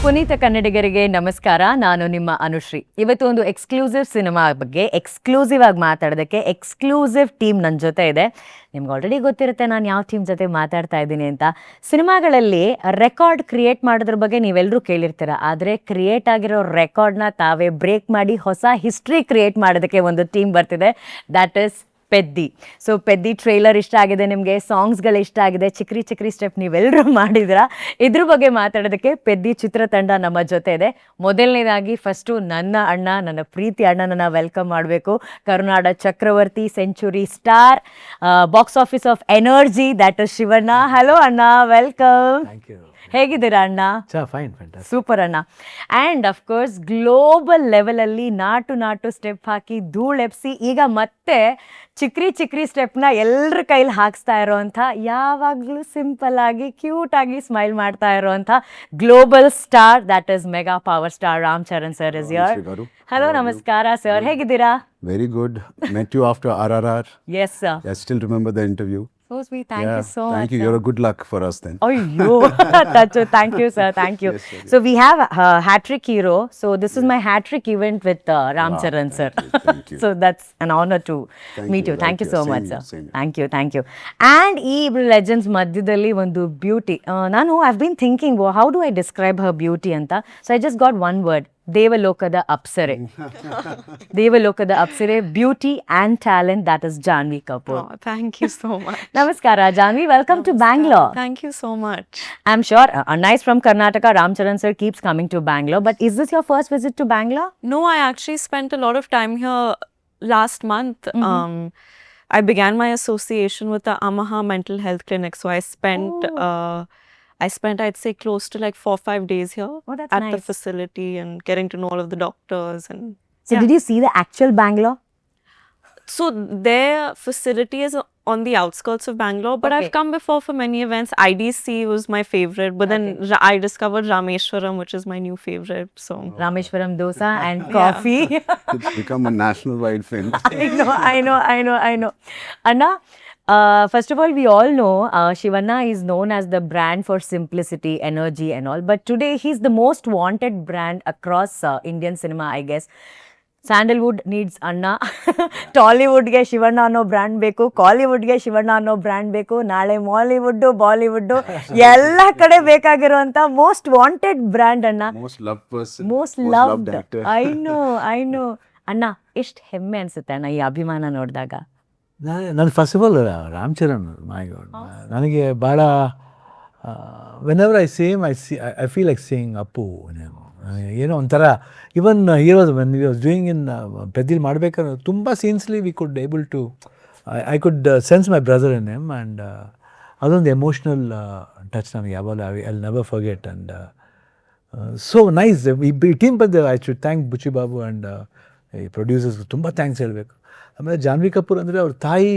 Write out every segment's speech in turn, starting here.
ಪುನೀತ ಕನ್ನಡಿಗರಿಗೆ ನಮಸ್ಕಾರ. ನಾನು ನಿಮ್ಮ ಅನುಶ್ರೀ. ಇವತ್ತು ಒಂದು ಎಕ್ಸ್ಕ್ಲೂಸಿವ್ ಸಿನಿಮಾ ಬಗ್ಗೆ ಎಕ್ಸ್ಕ್ಲೂಸಿವ್ ಆಗಿ ಮಾತಾಡೋದಕ್ಕೆ ಎಕ್ಸ್ಕ್ಲೂಸಿವ್ ಟೀಮ್ ನನ್ನ ಜೊತೆ ಇದೆ. ನಿಮ್ಗೆ ಆಲ್ರೆಡಿ ಗೊತ್ತಿರುತ್ತೆ ನಾನು ಯಾವ ಟೀಮ್ ಜೊತೆ ಮಾತಾಡ್ತಾ ಇದ್ದೀನಿ ಅಂತ. ಸಿನಿಮಾಗಳಲ್ಲಿ ರೆಕಾರ್ಡ್ ಕ್ರಿಯೇಟ್ ಮಾಡೋದ್ರ ಬಗ್ಗೆ ನೀವೆಲ್ಲರೂ ಕೇಳಿರ್ತೀರ. ಆದರೆ ಕ್ರಿಯೇಟ್ ಆಗಿರೋ ರೆಕಾರ್ಡ್ನ ತಾವೇ ಬ್ರೇಕ್ ಮಾಡಿ ಹೊಸ ಹಿಸ್ಟ್ರಿ ಕ್ರಿಯೇಟ್ ಮಾಡೋದಕ್ಕೆ ಒಂದು ಟೀಮ್ ಬರ್ತಿದೆ. That is Peddi. So Peddi trailer ಇಷ್ಟ ಆಗಿದೆ ನಿಮಗೆ, ಸಾಂಗ್ಸ್ಗಳು ಇಷ್ಟ ಆಗಿದೆ, ಚಿಕ್ರಿ ಚಿಕ್ರಿ ಸ್ಟೆಪ್ ನೀವೆಲ್ಲರೂ ಮಾಡಿದಿರಾ. ಇದ್ರ ಬಗ್ಗೆ ಮಾತಾಡೋದಕ್ಕೆ ಪೆದ್ದಿ ಚಿತ್ರತಂಡ ನಮ್ಮ ಜೊತೆ ಇದೆ. ಮೊದಲನೇದಾಗಿ ಫಸ್ಟು ನನ್ನ ಅಣ್ಣ, ನನ್ನ ಪ್ರೀತಿ ಅಣ್ಣನನ್ನು ವೆಲ್ಕಮ್ ಮಾಡಬೇಕು. ಕರುನಾಡ ಚಕ್ರವರ್ತಿ, century star, box office of energy, that is ಷಯವನ. ಹಲೋ ಅಣ್ಣ, ವೆಲ್ಕಮ್. ಹೇಗಿದ್ದೀರಾ ಅಣ್ಣ? ಸೂಪರ್ ಅಣ್ಣ. ಆ್ಯಂಡ್ ಅಫ್ಕೋರ್ಸ್ ಗ್ಲೋಬಲ್ ಲೆವೆಲಲ್ಲಿ ನಾಟು ಸ್ಟೆಪ್ ಹಾಕಿ ಧೂಳೆಪ್ಸಿ ಈಗ ಮತ್ತೆ ಚಿಕ್ರಿ ಚಿಕ್ರಿ ಸ್ಟೆಪ್ನ ಎಲ್ಲರ ಕೈಲಿ ಹಾಕ್ಸ್ತಾ ಇರೋವಂಥ, ಯಾವಾಗಲೂ ಸಿಂಪಲ್ ಆಗಿ ಕ್ಯೂಟ್ ಆಗಿ ಸ್ಮೈಲ್ ಮಾಡ್ತಾ ಇರೋವಂಥ global star, that is mega power star Ram Charan sir is your. Hello, ನಮಸ್ಕಾರ ಸರ್, ಹೇಗಿದ್ದೀರಾ? Very good. Met you after RRR. Yes sir. I still remember the interview. So sweet. Thank you so much. Thank you. You're a good luck for us then. Oh, thank you sir. Thank you. Yes. So we have a hat-trick hero. So this is my hat-trick event with Ram Charan sir. Thank you. So that's an honor to meet you. Thank you so much sir. Thank you. And ee legends madhyadalli ಒಂದು beauty. ನಾನು I've been thinking, how do I describe her beauty ಅಂತ. So I just got one word. ದೇವಲೋಕದ ಅಪ್ಸರೆ. ದೇವಲೋಕದ ಅಪ್ಸರೆ, beauty and talent, that is Janvi Kapoor. Oh, thank you so much. Namaskara Janvi, welcome to Bangalore. Thank you so much. I'm sure Anna is from Karnataka, Ram Charan sir keeps coming to Bangalore, but is this your first visit to Bangalore? No, I actually spent a lot of time here last month. I began my association with the Amaha Mental Health Clinic, so I spent I'd say close to like 4-5 days here at the facility and getting to know all of the doctors. And so did you see the actual Bangalore? So their facility is on the outskirts of Bangalore, but I've come before for many events. IDC was my favorite, but then I discovered Rameshwaram, which is my new favorite. So Rameshwaram dosa and coffee. It's become a national-wide film. I know. Anna, first of all, we all know ಷಯವನ is known as the brand for simplicity, energy and all. But today he's the most wanted brand across Indian cinema, I guess. Sandalwood needs ಅಣ್ಣ, ಟಾಲಿವುಡ್ಗೆ ಷಯವನ ಅನ್ನೋ brand ಬೇಕು, ಕಾಲಿವುಡ್ಗೆ ಷಯವನ ಅನ್ನೋ brand ಬೇಕು, ನಾಳೆ ಮಾಲಿವುಡ್ಡು, Bollywood ಎಲ್ಲ ಕಡೆ ಬೇಕಾಗಿರುವಂಥ most wanted brand ಅಣ್ಣ. Most loved. ಐ ನೋ ಅಣ್ಣ, ಎಷ್ಟು ಹೆಮ್ಮೆ ಅನಿಸುತ್ತೆ ಅಣ್ಣ ಈ ಅಭಿಮಾನ ನೋಡಿದಾಗ. ನಾನು first of all Ram Charan, my god, ನನಗೆ ಭಾಳ whenever I feel like saying Appu. ಏನೋ ಒಂಥರ even heroes when we was doing in ಪೆದ್ದಿಲ್ ಮಾಡಬೇಕಾದ್ರೆ ತುಂಬ ಸೀನ್ಸ್ಲಿ we could able to I could sense my brother in him. And ಅದೊಂದು ಎಮೋಷ್ನಲ್ ಟಚ್ ನನಗೆ ಯಾವಾಗಲೂ I never forget. And so nice ಈ ಟೀಮ್ ಬಂದು I should thank Buchi Babu and ಈ ಪ್ರೊಡ್ಯೂಸರ್ಸ್ ತುಂಬ ಥ್ಯಾಂಕ್ಸ್ ಹೇಳಬೇಕು. ಆಮೇಲೆ ಜಾನ್ವಿ ಕಪೂರ್ ಅಂದರೆ ಅವ್ರ ತಾಯಿ,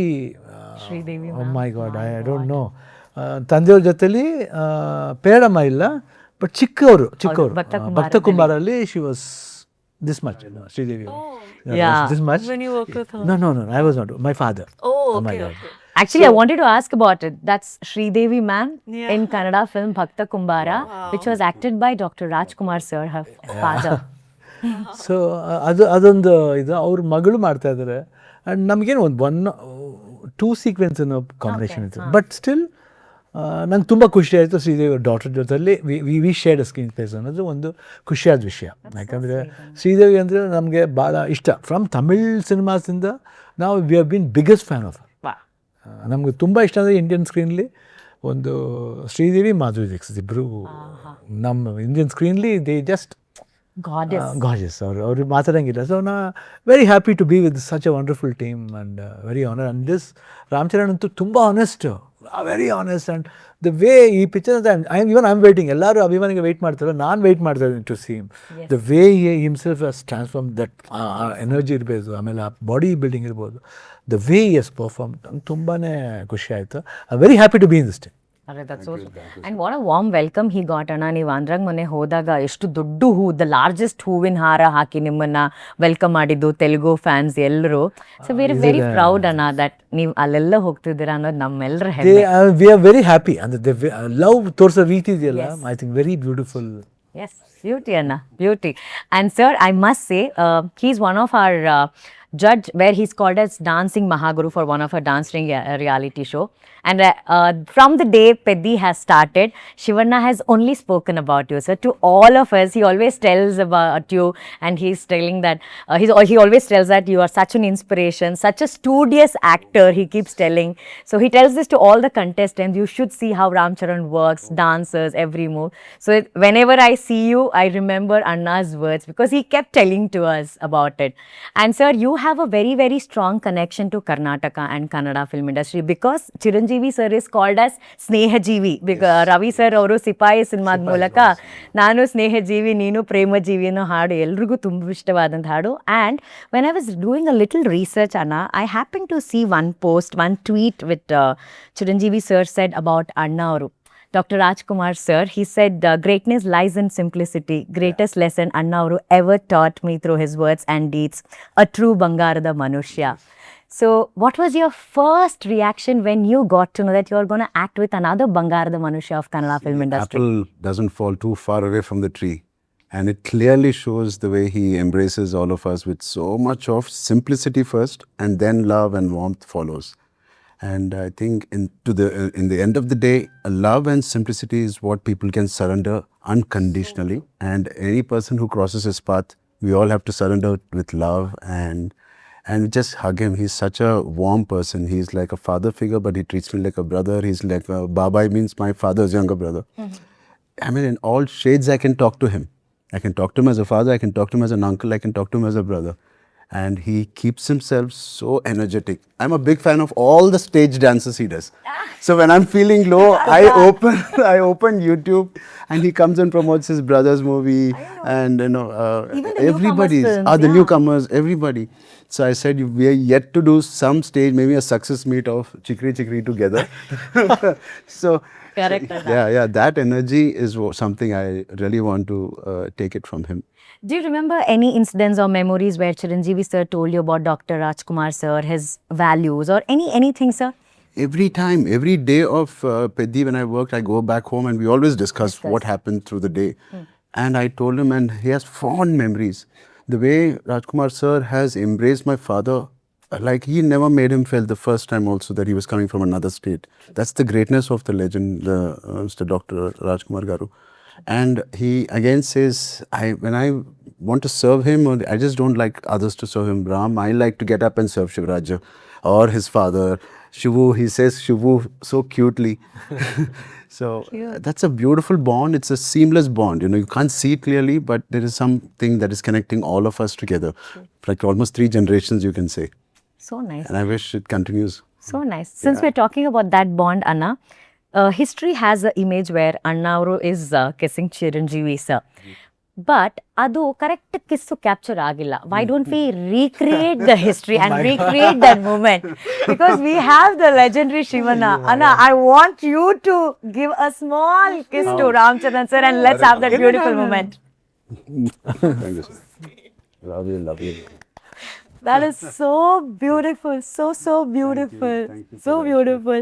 my god, I don't know, ತಂದೆಯವ್ರ ಜೊತೆಲಿ ಪೇರಮ್ಮ ಇಲ್ಲ, ಬಟ್ ಚಿಕ್ಕವರು ಭಕ್ತ ಕುಮಾರಲ್ಲಿ she was this much, Sridevi this much. No, I was not. My father. Oh my God. Actually, I wanted to ask about it. That's Sridevi ma'am in Kannada film Bhakta Kumbara, which was acted by Dr. Rajkumar sir, her father. So ಅದೊಂದು ಇದು ಅವ್ರ ಮಗಳು ಮಾಡ್ತಾ ಇದ್ದಾರೆ. And ನಮಗೇನು ಒಂದು 2 sequence ಅನ್ನೋ combination ಇತ್ತು. ಬಟ್ ಸ್ಟಿಲ್ ನಂಗೆ ತುಂಬ ಖುಷಿ ಆಯಿತು ಶ್ರೀದೇವಿ ಅವ್ರ ಡಾಟರ್ ಜೊತೆಲಿ ವಿ ಶೇರ್ಡ್ ಸ್ಕ್ರೀನ್ ಸ್ಪೇಸ್ ಅನ್ನೋದು ಒಂದು ಖುಷಿಯಾದ ವಿಷಯ. ಯಾಕಂದರೆ ಶ್ರೀದೇವಿ ಅಂದರೆ ನಮಗೆ ಭಾಳ ಇಷ್ಟ. ಫ್ರಮ್ ತಮಿಳ್ ಸಿನಿಮಾಸಿಂದ ನಾವು we have been biggest fan of. ನಮಗೆ ತುಂಬ ಇಷ್ಟ ಅಂದರೆ ಇಂಡಿಯನ್ ಸ್ಕ್ರೀನ್ಲಿ ಒಂದು ಶ್ರೀದೇವಿ, ಮಾಧುರಿ ದೀಕ್ಷಿತ್ ಇಬ್ಬರು ನಮ್ಮ ಇಂಡಿಯನ್ ಸ್ಕ್ರೀನ್ಲಿ ದೇ ಜಸ್ಟ್ gorgeous. ಅವ್ರು ಮಾತಾಡೋಂಗಿಲ್ಲ. ಸೊ ನಾ very happy to be with such a wonderful team and very honour. And this Ram Charan ಅಂತೂ ತುಂಬ honest, very honest. And the way ಈ ಪಿಕ್ಚರ್ ಅಂತ ಐ ಆಮ್ ವೇಟಿಂಗ್, ಎಲ್ಲರೂ ಅಭಿಮಾನಿಗೆ ವೆಯ್ಟ್ ಮಾಡ್ತಾರೋ, ನಾನು ವೆಯ್ಟ್ ಮಾಡ್ತಾ ಇದ್ದೀನಿ to see him. The way himself has transform, that energy ಇರ್ಬೋದು, ಆಮೇಲೆ ಆ ಬಾಡಿ ಬಿಲ್ಡಿಂಗ್ ಇರ್ಬೋದು, ದ ವೇ ಎಸ್ ಪರ್ಫಾರ್ಮ್, ನಂಗೆ ತುಂಬಾ ಖುಷಿ ಆಯಿತು. I very happy to be in this team. And what a warm welcome he got ಅಣ್ಣ. ನೀವು ಆಂಧ್ರಾಗ ಮೊನ್ನೆ ಹೋದಾಗ ಎಷ್ಟು ದೊಡ್ಡ ಹೂ, ದ ಲಾರ್ಜೆಸ್ಟ್ ಹೂವಿನ ಹಾರ ಹಾಕಿ ನಿಮ್ಮನ್ನು ವೆಲ್ಕಮ್ ಮಾಡಿದ್ದು ತೆಲುಗು ಫ್ಯಾನ್ಸ್ ಎಲ್ಲರೂ. So we are very proud ಅಣ್ಣ ದಟ್ ನೀವು ಅಲ್ಲೆಲ್ಲ ಹೋಗ್ತಿದ್ದೀರಾ ಅನ್ನೋದು ನಮ್ಮೆಲ್ಲರ ಹೆಮ್ಮೆ. We are very happy. ಅಂದರೆ ಲವ್ ತೋರಿಸೋ ರೀತಿ ಇದೆಯಲ್ಲ, I think very beautiful. Yes, beauty, Anna, beauty. And sir, I must say, he's one of our judge where he's called as Dancing Mahaguru for one of our dancing reality show. And from the day Peddi has started, ಷಯವನ has only spoken about you, sir. To all of us, he always tells about you, and he's telling that he always tells that you are such an inspiration, such a studious actor. He keeps telling. So he tells this to all the contestants. You should see how Ram Charan works, dances, every move. So whenever I see you, I remember Anna's words because he kept telling to us about it. And sir, you have a very, very strong connection to Karnataka and Kannada film industry because Chiranjeevi sir is called as Snehajeevi. Because Ravi sir ಅವರು ಸಿಪಾಯಿ ಸಿನಿಮಾದ ಮೂಲಕ ನಾನು ಸ್ನೇಹಜೀವಿ ನೀನು ಪ್ರೇಮಜೀವಿ ಅನ್ನೋ ಹಾಡು ಎಲ್ರಿಗೂ ತುಂಬ ಇಷ್ಟವಾದಂಥ ಹಾಡು. And when I was doing a little research ಅಣ್ಣ, I happen to see one post, one tweet with Chiranjeevi sir said about Anna ಅವರು. Dr. Rajkumar sir, he said, greatness lies in simplicity. Greatest lesson Anna ಅವರು ever taught me through his words and deeds. A true Bangarada Manushya. So, what was your first reaction when you got to know that you are going to act with another Bangarada Manushya of Kannada film industry? Apple doesn't fall too far away from the tree. And it clearly shows the way he embraces all of us with so much of simplicity first, and then love and warmth follows. And I think in the end of the day, love and simplicity is what people can surrender unconditionally. And any person who crosses his path, we all have to surrender with love and just hug him. He's such a warm person. He's like a father figure, but he treats me like a brother. He's like Baba means my father's younger brother. I mean, in all shades, I can talk to him. I can talk to him as a father. I can talk to him as an uncle. I can talk to him as a brother. And he keeps himself so energetic. I'm a big fan of all the stage dances he does. So when I'm feeling low, I open YouTube, and he comes and promotes his brother's movie, and Even the everybody's newcomers films, the yeah. newcomers, everybody. So I said we are yet to do some stage, maybe a success meet of Chikri Chikri together. So Correct. yeah, that energy is something I really want to take it from him. Do you remember any incidents or memories where Chiranjeevi sir told you about Dr. Rajkumar sir, his values, or anything, sir? Every time, every day of Peddi when I worked, I go back home and we always discuss what happened through the day. And I told him, and he has fond memories. The way Rajkumar sir has embraced my father, like he never made him feel the first time also that he was coming from another state. That's the greatness of the legend, Mr. Dr. Rajkumar Garu. And he again says, when I want to serve him, I just don't like others to serve him. Ram, I like to get up and serve Shivaraja or his father. Shivu, he says Shivu so cutely. So that's a beautiful bond. It's a seamless bond. You can't see it clearly, but there is something that is connecting all of us together. Like almost 3 generations, you can say. So nice. And I wish it continues. So nice. Since we're talking about that bond, Anna, history has an image where Anna ಅವರು is kissing Chiranjeevi sir. But ಅದು correct kiss capture ಆಗಿಲ್ಲ. Why don't we recreate the history and recreate that moment? Because we have the legendary ಷಯವನ. Anna, I want you to give a small kiss to Ram Charan sir, and let's have that beautiful moment. Thank you, sir. Love you. That is so beautiful, so beautiful, so beautiful.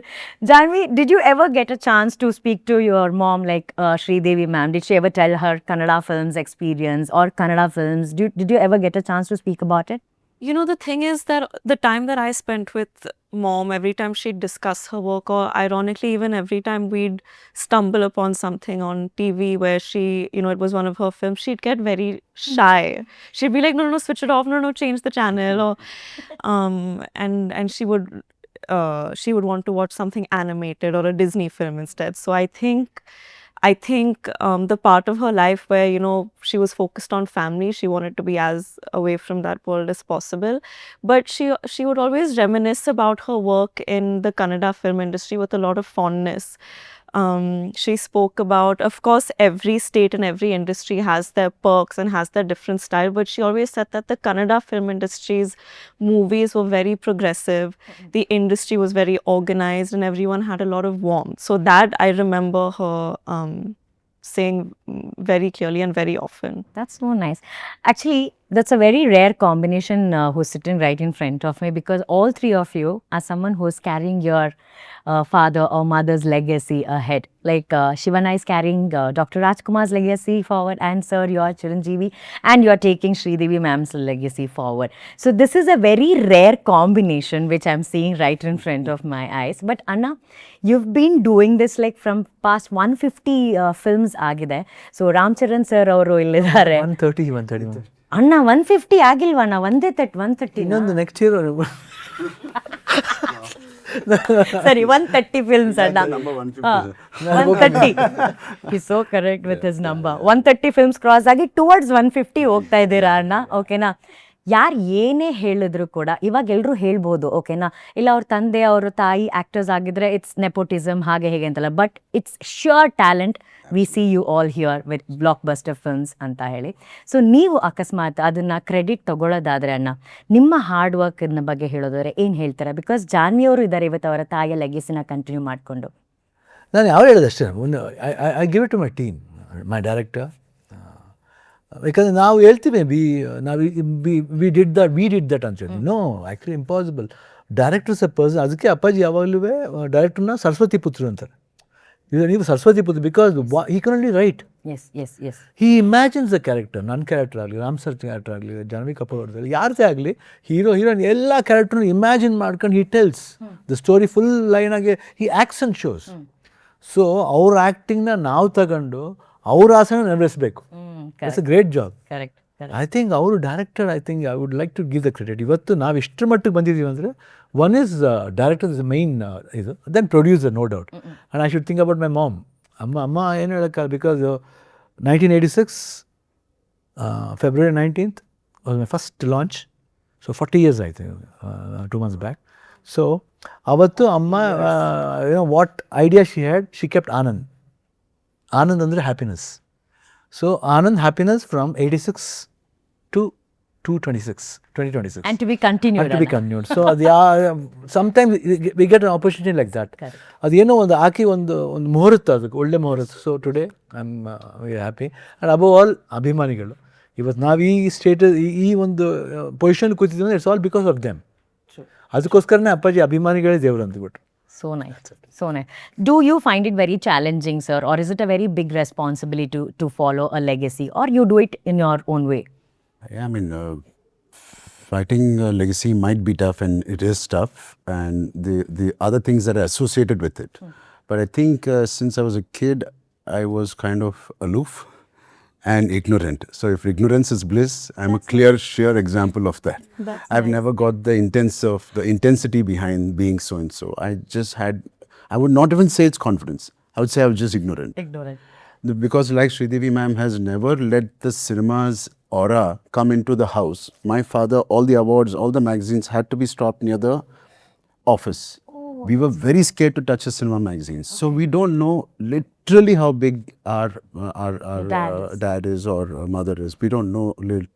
Janvi, did you ever get a chance to speak to your mom, like Sridevi ma'am? Did she ever tell her Kannada films experience or Kannada films? Did you ever get a chance to speak about it? You know, the thing is that the time that I spent with mom, every time she'd discuss her work, or ironically, even every time we'd stumble upon something on TV where she, it was one of her films, she'd get very shy. She'd be like, no, switch it off, no, change the channel, or and she would want to watch something animated or a Disney film instead. So I think the part of her life where, she was focused on family, she wanted to be as away from that world as possible. But she would always reminisce about her work in the Kannada film industry with a lot of fondness. She spoke about, of course, every state and every industry has their perks and has their different style, but she always said that the Kannada film industry's movies were very progressive, the industry was very organized, and everyone had a lot of warmth. So that I remember her saying very clearly and very often. That's so nice. Actually, that's a very rare combination who's sitting right in front of me, because all three of you are someone who's carrying your father or mother's legacy ahead. Like ಷಯವನ is carrying Dr. Rajkumar's legacy forward, and sir, you're Chiranjeevi, and you're taking Sridevi ma'am's legacy forward. So this is a very rare combination which I'm seeing right in front of my eyes. But Anna, you've been doing this like from past 150 films ಆಗಿದೆ. So Ram Charan sir ಅವರು ಇಲ್ಲಿದ್ದಾರೆ. 130. ಅಣ್ಣ 150 ಆಗಿಲ್ವಣ್ಣ? 130 ಇನ್ನೊಂದು next year ಸರಿ 130 films ಅಣ್ಣ. 130. He's so correct with his number. 130 films cross ಆಗಿ towards 150 ಹೋಗ್ತಾ ಇದ್ದೀರಾ ಅಣ್ಣ. ಓಕೆನಾ? ಯಾರು ಏನೇ ಹೇಳಿದ್ರು ಕೂಡ ಇವಾಗ ಎಲ್ಲರೂ ಹೇಳ್ಬೋದು, ಓಕೆನಾ, ಇಲ್ಲ ಅವ್ರ ತಂದೆ ಅವ್ರ ತಾಯಿ ಆ್ಯಕ್ಟರ್ಸ್ ಆಗಿದ್ರೆ ಇಟ್ಸ್ ನೆಪೋಟಿಸಮ್ ಹಾಗೆ ಹೇಗೆ ಅಂತಲ್ಲ, but it's sure talent. We see you all here with blockbuster films ಅಂತ ಹೇಳಿ. ಸೊ ನೀವು ಅಕಸ್ಮಾತ್ ಅದನ್ನು ಕ್ರೆಡಿಟ್ ತೊಗೊಳ್ಳೋದಾದರೆ ಅಣ್ಣ, ನಿಮ್ಮ ಹಾರ್ಡ್ ವರ್ಕಿನ ಬಗ್ಗೆ ಹೇಳೋದಾದ್ರೆ ಏನು ಹೇಳ್ತಾರೆ? ಬಿಕಾಸ್ ಜಾನ್ವಿ ಅವರು ಇದ್ದಾರೆ ಇವತ್ತು ಅವರ ತಾಯಿಯ ಲೆಗಸಿನ ಕಂಟಿನ್ಯೂ ಮಾಡಿಕೊಂಡು. ನಾನು ಯಾವ ಹೇಳೋದಷ್ಟೇ, ಒಂದು I give it to my team, my director. ಯಾಕಂದರೆ ನಾವು ಹೇಳ್ತೀವಿ ವಿ ಡಿಡ್ ದಟ್ ಅಂತ ಹೇಳಿ. No, actually impossible. Directors a person. ಅದಕ್ಕೆ ಅಪ್ಪಾಜಿ ಯಾವಾಗಲೂ ಡೈರೆಕ್ಟರ್ನ ಸರಸ್ವತಿ ಪುತ್ರ ಅಂತಾರೆ. ಈಗ ನೀವು ಸರಸ್ವತಿ ಪುತ್ರ, because he can only right. He ಇಮ್ಯಾಜಿನ್ಸ್ the character. ನನ್ನ ಕ್ಯಾರೆಕ್ಟರ್ ಆಗಲಿ, ರಾಮ್ ಸರ್ ಕ್ಯಾರೆಕ್ಟರ್ ಆಗಲಿ, ಜಾನ್ವಿ ಕಪೂರ್ ಅವ್ರದ್ದು ಯಾರದೇ ಆಗಲಿ, ಹೀರೋಯಿನ್ ಎಲ್ಲ ಕ್ಯಾರೆಕ್ಟರ್ನ ಇಮ್ಯಾಜಿನ್ ಮಾಡ್ಕೊಂಡು he tells the story full ಲೈನಾಗೆ. He acts and shows. So ಅವ್ರ ಆ್ಯಕ್ಟಿಂಗ್ನ ನಾವು ತಗೊಂಡು ಅವ್ರ ಆಸೆನ ನೆರವೇರಿಸಬೇಕು. It's a great job. I think ಅವರು director, I think I would like to give the credit. ಇವತ್ತು ನಾವು ಇಷ್ಟರ ಮಟ್ಟಿಗೆ ಬಂದಿದ್ದೀವಿ ಅಂದರೆ one is director is main ಇದು, then producer, no doubt. And I should think about my mom. ಅಮ್ಮ ಏನು ಹೇಳೋಕ್ಕಲ್ಲ, because 1986 February 19th was my first launch. So 40 years ಆಯಿತು 2 months ಬ್ಯಾಕ್. ಸೊ ಅವತ್ತು ಅಮ್ಮ what idea she had, she kept Anand. Anand ಅಂದರೆ happiness. So Anand happiness from 86 to 2026. And to be continued. So ಅದು sometimes we get an opportunity like that. ಅದೇನೋ ಒಂದು ಹಾಕಿ ಒಂದು ಮುಹೂರ್ತ, ಅದಕ್ಕೆ ಒಳ್ಳೆ ಮುಹೂರ್ತ. So today I am very happy. And above all ಅಭಿಮಾನಿಗಳು. ಇವತ್ತು ನಾವು ಈ ಸ್ಟೇಟಸ್, ಈ ಒಂದು ಪೊಸಿಷನ್ ಕೂತಿದ್ದೀವಿ ಅಂದರೆ it's all because of them. ಅದಕ್ಕೋಸ್ಕರನೇ ಅಪ್ಪಾಜಿ ಅಭಿಮಾನಿಗಳೇ ದೇವರು ಅಂದ್ಬಿಟ್ಟು. So nice. Do you find it very challenging, sir, or is it a very big responsibility to follow a legacy, or you do it in your own way? Yeah, I mean, writing a legacy might be tough, and it is tough, and the other things that are associated with it. But I think since I was a kid, I was kind of aloof and ignorant. So if ignorance is bliss, I'm a clear, sheer example of that. I've never got the intensity behind being so and so. I would not even say it's confidence. I would say I was just ignorant. Because like Sridevi ma'am has never let the cinema's aura come into the house. My father, all the awards, all the magazines had to be stopped near the office. We were very scared to touch a cinema magazine. So we don't know literally how big our dad is or mother is. We don't know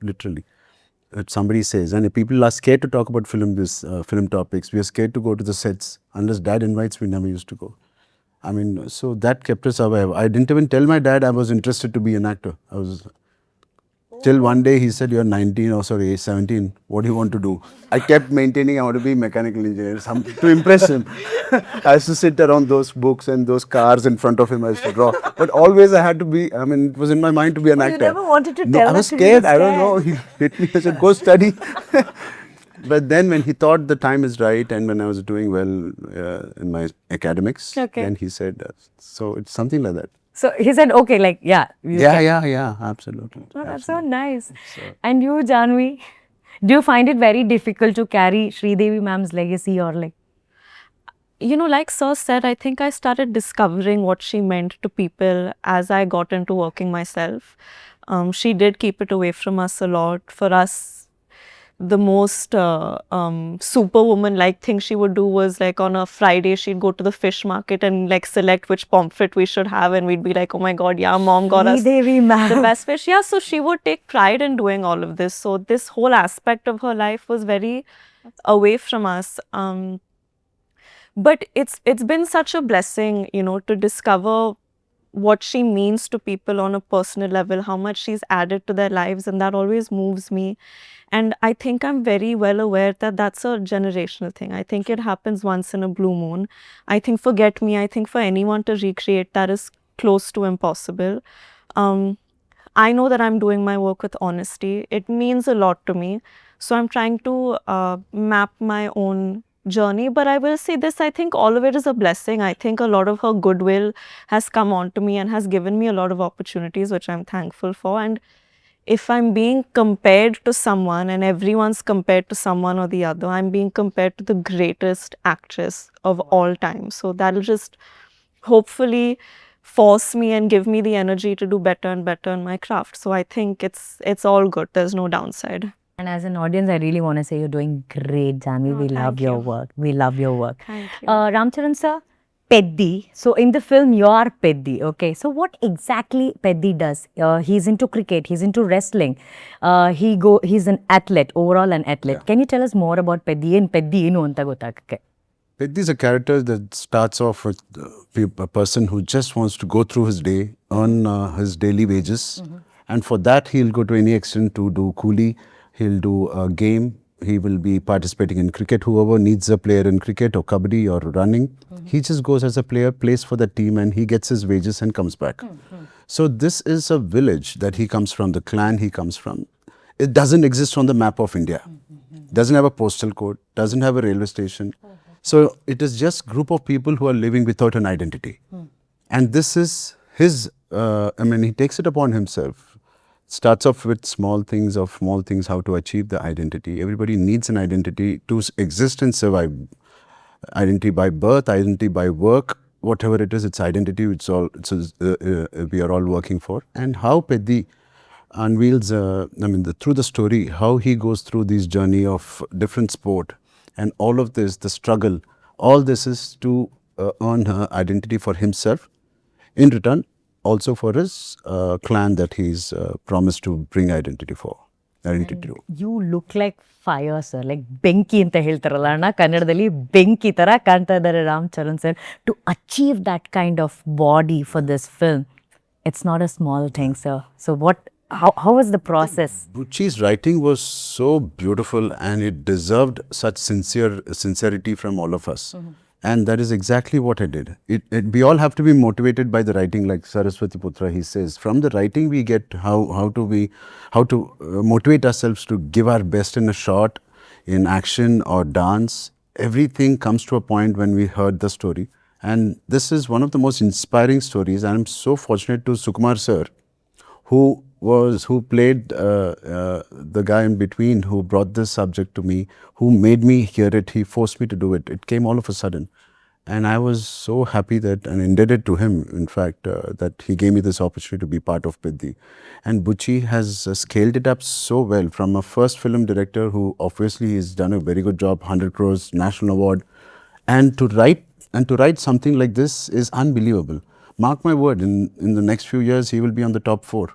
literally. If somebody says, and if people are scared to talk about film topics, we are scared to go to the sets. Unless dad invites, we never used to go. I mean, so that kept us away. I didn't even tell my dad I was interested to be an actor. Till one day he said, you're 17, what do you want to do? I kept maintaining I want to be mechanical engineer, something to impress him. I used to sit around those books and those cars in front of him. I used to draw. But always I had to be, I mean, it was in my mind to be an actor. You never wanted to tell I was scared. I don't know. He hit me. I said, go study. But then when he thought the time is right, and when I was doing well in my academics, then he said, so it's something like that. So he said, okay, like, yeah. Yeah, absolutely. Oh, that's so nice. And you, Janvi, do you find it very difficult to carry Sridevi ma'am's legacy, or like? You know, like Sir said, I think I started discovering what she meant to people as I got into working myself. She did keep it away from us a lot. For us, the most superwoman-like thing she would do was, like, on a Friday, she'd go to the fish market and, like, select which pomfret we should have, and we'd be like, oh my god, yeah, mom got us the best fish. Yeah, so she would take pride in doing all of this. So this whole aspect of her life was very away from us. But it's been such a blessing, you know, to discover what she means to people on a personal level, how much she's added to their lives, and that always moves me. And I think I'm very well aware that that's a generational thing. I think it happens once in a blue moon. I think forget me, I think for anyone to recreate that is close to impossible. I know that I'm doing my work with honesty. It means a lot to me. So I'm trying to map my own journey. But I will say this, I think all of it is a blessing. I think a lot of her goodwill has come onto me and has given me a lot of opportunities, which I'm thankful for. And if I'm being compared to someone, and everyone's compared to someone or the other, I'm being compared to the greatest actress of all time. So that'll just hopefully force me and give me the energy to do better and better in my craft. So I think it's all good. There's no downside. And as an audience, I really want to say you're doing great, Janvi. We love your work. We love your work. Thank you. Ramcharan sir, Peddi. So in the film, you are Peddi. Okay. So what exactly Peddi does? He's into cricket. He's into wrestling. He's an athlete. Overall, an athlete. Yeah. Can you tell us more about Peddi? And Peddi enu anta gottagakke. Peddi is a character that starts off with a person who just wants to go through his day, earn his daily wages. And for that, he'll go to any extent to do coolie. He'll do a game. He will be participating in cricket. Whoever needs a player in cricket or kabaddi or running, he just goes as a player, plays for the team, and he gets his wages and comes back. So this is a village that he comes from, the clan he comes from. It doesn't exist on the map of India. Doesn't have a postal code, doesn't have a railway station. So it is just group of people who are living without an identity. And this is his, he takes it upon himself. Starts off with small things, how to achieve the identity. Everybody needs an identity to exist and survive. Identity by birth, identity by work, whatever it is, it's identity, we are all working for. And how Peddi unveils, through the story, how he goes through this journey of different sport. And all of this, the struggle, all this is to earn her identity for himself. In return, also for his clan that he's promised to bring identity to. You look like fire, sir. Like ಬೆಂಕಿ ಅಂತ ಹೇಳ್ತಾರಲ್ಲ ಅಣ್ಣ ಕನ್ನಡದಲ್ಲಿ ಬೆಂಕಿ ತರ ಕಾಣ್ತಾ ಇದ್ದಾರೆ Ram Charan sir. To achieve that kind of body for this film, it's not a small thing, sir. So how was the process? Buchi's writing was so beautiful and it deserved such sincerity from all of us. And that is exactly what I did. We all have to be motivated by the writing, like Saraswati Putra, he says. From the writing we get how to motivate ourselves to give our best in a shot, in action or dance. Everything comes to a point when we heard the story. And this is one of the most inspiring stories. And I'm so fortunate to Sukumar sir, who played the guy in between, who brought this subject to me, who made me hear it. He forced me to do it. It came all of a sudden. And I was so happy and indebted to him, in fact, that he gave me this opportunity to be part of Peddi. And Buchi has scaled it up so well, from a first film director who obviously has done a very good job, 100 crores, national award. And to write something like this is unbelievable. Mark my word, in the next few years, he will be on the top 4.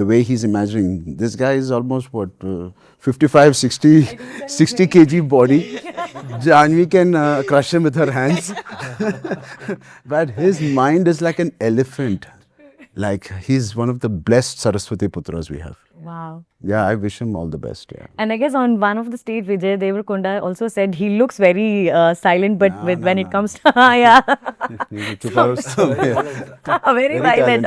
The way he's imagining, this guy is almost 60 kg body. Janvi can crush him with her hands. But his mind is like an elephant. Like he's one of the blessed Saraswati Putras we have. Wow. Yeah, I wish him all the best. Yeah. And I guess on one of the stage, Vijay Deverakonda also said he looks very silent, but when it comes to very violent.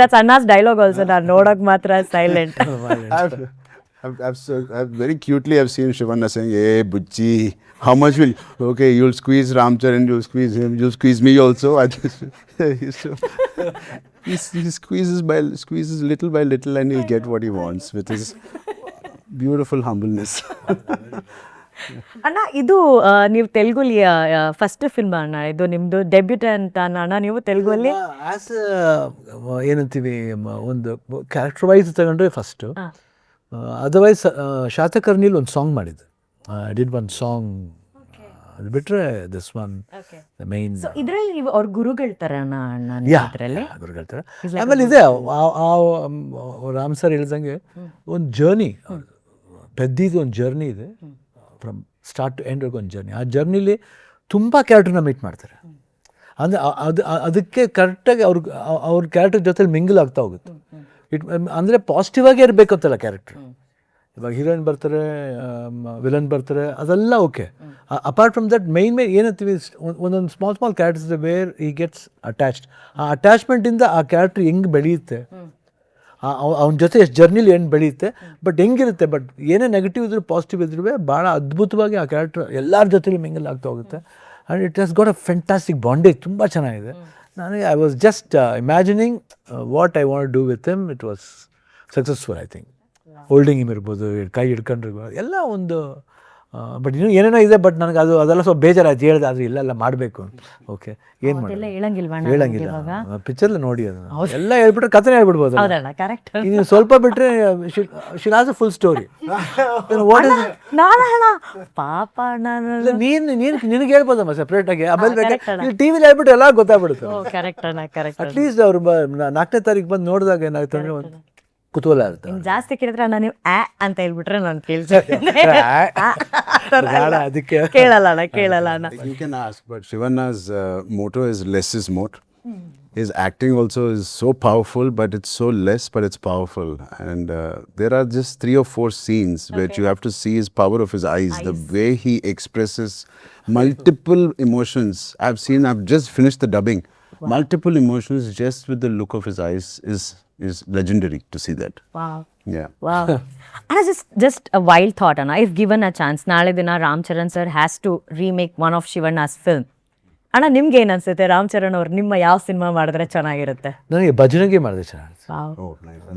That's Anna's dialogue also. Nodak matra silent. I've very cutely I've seen ಷಯವನ saying, "Hey, Buchi, how much will? Okay, you'll squeeze Ramcharan, you'll squeeze him, you'll squeeze me also." He squeezes little by little, and he'll get what he wants with his beautiful humbleness. ಅಣ್ಣ ಇದು ನೀವು ತೆಲುಗುಲಿ first film ಅಣ್ಣ ಇದು ನಿಮ್ದು debut ಅಂತ ಅಣ್ಣ ನೀವು ತೆಲುಗುಲ್ಲಿ as ಏನಂತೀವಿ ಒಂದು ಕ್ಯಾರೆಕ್ಟರ್ ವೈಸ್ ತಗೊಂಡ್ರೆ ಫಸ್ಟು. ಅದರ್ವೈಸ್ ಶಾತಕರ್ಣಿಲಿ ಒಂದು ಸಾಂಗ್ ಮಾಡಿದ್ದೆ. I did one song. ಅದು ಬಿಟ್ರೆ ದಿಸ್ ಒನ್ ಮೈನ್. ಇದರಲ್ಲಿ ನೀವು ಅವ್ರ ಗುರುಗಳ ಥರ ಅಣ್ಣ ಇದರಲ್ಲಿ ಗುರುಗಳ ಥರ. ಆಮೇಲೆ ಇದೆ ರಾಮ್ ಸರ್ ಹೇಳ್ದಂಗೆ ಒಂದು ಜರ್ನಿ, ಪೆದ್ದಿದು ಒಂದು ಜರ್ನಿ ಇದೆ. ಫ್ರಮ್ ಸ್ಟಾರ್ಟ್ ಟು ಎಂಡ್ ಒಂದು ಜರ್ನಿ. ಆ ಜರ್ನಿಲಿ ತುಂಬ ಕ್ಯಾರೆಕ್ಟರ್ನ ಮೀಟ್ ಮಾಡ್ತಾರೆ. ಅಂದರೆ ಅದಕ್ಕೆ ಕರೆಕ್ಟಾಗಿ ಅವ್ರ ಕ್ಯಾರೆಕ್ಟರ್ ಜೊತೆಲಿ ಮಿಂಗಲ್ ಆಗ್ತಾ ಹೋಗುತ್ತೆ. ಅಂದರೆ ಪಾಸಿಟಿವ್ ಆಗೇ ಇರಬೇಕಂತಲ್ಲ ಕ್ಯಾರೆಕ್ಟರ್. ಇವಾಗ ಹೀರೋಯಿನ್ ಬರ್ತಾರೆ, ವಿಲನ್ ಬರ್ತಾರೆ, ಅದೆಲ್ಲ okay. Apart from that main ಏನಂತೀವಿ, ಒಂದೊಂದು ಸ್ಮಾಲ್ ಕ್ಯಾರೆಕ್ಟರ್ಸ್ ವೇರ್ ಈ ಗೆಟ್ಸ್ ಅಟ್ಯಾಚ್ಡ್. ಆ ಅಟ್ಯಾಚ್ಮೆಂಟಿಂದ ಆ ಕ್ಯಾರೆಕ್ಟರ್ ಹೆಂಗೆ ಬೆಳೆಯುತ್ತೆ, ಅವನ ಜೊತೆ ಎಷ್ಟು ಜರ್ನಿಲಿ ಏನು ಬೆಳೆಯುತ್ತೆ, ಬಟ್ ಹೆಂಗಿರುತ್ತೆ, ಬಟ್ ಏನೇ ನೆಗೆಟಿವ್ ಇದ್ರೂ ಪಾಸಿಟಿವ್ ಇದ್ರೂ ಭಾಳ ಅದ್ಭುತವಾಗಿ ಆ ಕ್ಯಾರೆಕ್ಟರ್ ಎಲ್ಲರ ಜೊತೆಲಿ ಮಿಂಗಲ್ ಆಗ್ತಾ ಹೋಗುತ್ತೆ. And it has got a fantastic bondage, ತುಂಬ ಚೆನ್ನಾಗಿದೆ. I was just imagining what I want do with him. It was successful I think. Holding him ಇರ್ಬೋದು, ಕೈ ಹಿಡ್ಕೊಂಡಿರ್ಬೋದು, ಎಲ್ಲ ಒಂದು ಬಟ್ ಇನ್ನೂ ಏನೇನೋ ಇದೆ. ಬಟ್ ನನಗೆ ಅದೆಲ್ಲ ಸ್ವಲ್ಪ ಬೇಜಾರಾಯ್ತು ಹೇಳಿದೆ, ಆದರೆ ಇಲ್ಲೆಲ್ಲ ಮಾಡಬೇಕು. ಓಕೆ, ಏನು ಮಾಡಿ ಹೇಳಂಗಿಲ್ಲ, ಪಿಕ್ಚರ್ಲ್ಲ ನೋಡಿ ಅದನ್ನು ಎಲ್ಲ ಹೇಳ್ಬಿಟ್ರೆ ಕಥೆ ಹೇಳ್ಬಿಡ್ಬೋದು. ನೀವು ಸ್ವಲ್ಪ ಬಿಟ್ಟರೆ still has a full story. ಪಾಪ ನಿನಗೆ ಹೇಳ್ಬೋದಮ್ಮ ಸಪ್ರೇಟಾಗಿ, ಆಮೇಲೆ ಟಿ ವಿಲಿ ಹೇಳ್ಬಿಟ್ಟು ಎಲ್ಲ ಗೊತ್ತಾಗ್ಬಿಡುತ್ತೆ. ಅಟ್ಲೀಸ್ಟ್ ಅವ್ರು 4ನೇ ತಾರೀಕು ಬಂದು ನೋಡಿದಾಗ ಏನಾಗ್ತಂದ್ರೆ ಒಂದು ಕುತೂಹಲ ಇರುತ್ತೆ. ಜಾಸ್ತಿ ಕೇಳಿದ್ರೆ ನಾನು ನೀವು ಅಂತ ಹೇಳ್ಬಿಟ್ರೆ ನಾನು ಕೇಳ್ತೀನಿ, ಅದಕ್ಕೆ ಕೇಳಲ್ಲ ಅಣ್ಣ. You can ask, but Shivana's motto is less is more. His acting also is so powerful, but it's so less, but it's powerful. And there are just 3 or 4 scenes which you have to see his power of his eyes, the way he expresses multiple emotions. I've just finished the dubbing. Wow. Multiple emotions just with the look of his eyes is legendary to see that. Wow. Yeah. Wow. And just a wild thought, Anna. If given a chance, ನಾಳೆ ದಿನ Ram Charan sir has to remake one of Shivana's film. ಅಣ್ಣ ನಿಮ್ಗೆ ಏನು ಅನ್ಸುತ್ತೆ, ರಾಮ್ ಚರಣ್ ಅವ್ರು ನಿಮ್ಮ ಯಾವ cinema ಮಾಡಿದ್ರೆ ಚೆನ್ನಾಗಿರುತ್ತೆ? ನನಗೆ ಭಜರಂಗಿ ಮಾಡಿದೆ ಚೆನ್ನಾಗಿ.